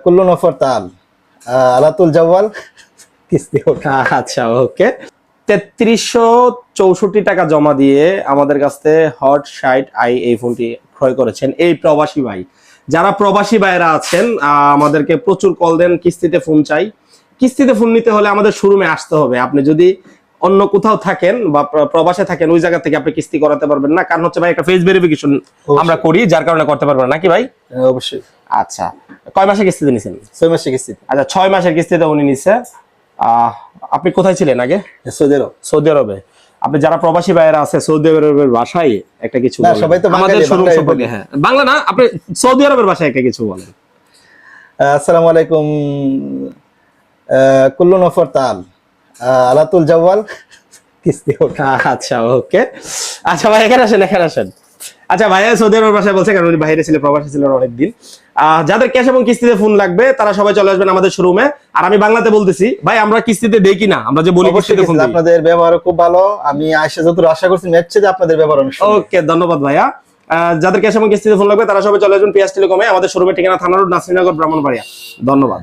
কুল্লু নফর তাল আলাতুল জাওয়াল কিস্তি আচ্ছা ওকে, 3364 টাকা জমা দিয়ে আমাদের কাছ থেকে হট 60i এই ফোনটি ক্রয় করেছেন এই প্রবাসী ভাই। যারা প্রবাসী ভাইরা আছেন আমাদেরকে প্রচুর কল দেন, কিস্তিতে ফোন চাই। কিস্তিতে ফোন নিতে হলে আমাদের শোরুমে আসতে হবে। আপনি যদি অন্য কোথাও থাকেন বা প্রবাসে থাকেন, ওই জায়গা থেকে আপনি কিস্তি করাতে পারবেন না, কারণ হচ্ছে ভাই একটা ফেস ভেরিফিকেশন আমরা করি, যার কারণে করতে পারবেন না, নাকি ভাই? অবশ্যই। আচ্ছা, কয় মাসে কিস্তিতে নিছেন? 6 মাসে কিস্তি। আচ্ছা, 6 মাসের কিস্তিতে উনি নিছে। আপনি কোথায় ছিলেন আগে? সৌদি আরব। সৌদি আরবে। আপনি যারা প্রবাসী ভাইয়েরা আছে সৌদি আরবের ভাষায় একটা কিছু না, বলেন। সবাই তো আমাদের বাঙালি, শোরুম বাংলায় সম্পর্কে। বলি। হ্যাঁ, বাংলা না, আপনি সৌদি আরবের ভাষায় একটা কিছু বলেন। আসসালামু আলাইকুম। কুল্লু নফর তাল আলাতুল জাওয়াল কিস্তি আচ্ছা ওকে। আচ্ছা ভাই, এখানে আসেন, এখানে আসেন। আচ্ছা ভাইয়া সৌদি আরবের ভাষায় বলছে, কারণ উনি বাইরে ছিল, প্রবাসী ছিলেন অনেকদিন। যাদের ক্যাশ এবং কিস্তিতে ফোন লাগবে তারা সবাই চলে আসবেন আমাদের শোরুমে। আর আমি বাংলাতে বলতেছি ভাই, আমরা কিস্তিতে দেই কিনা, আমরা যে বলি কিস্তিতে ফোন দেই। আপনাদের ব্যবহার খুব ভালো, আমি আয়সা যতটুকু আশা করছি ম্যাচ যে আপনাদের ব্যবহার অনেক সুন্দর। ওকে, ধন্যবাদ ভাইয়া। যাদের ক্যাশ এবং কিস্তিতে ফোন লাগবে তারা সবাই চলে আসবেন পিএস টেলিকমে। আমাদের শোরুমের ঠিকানা থানা রোড, নাসিরনগর, ব্রাহ্মণবাড়িয়া। ধন্যবাদ।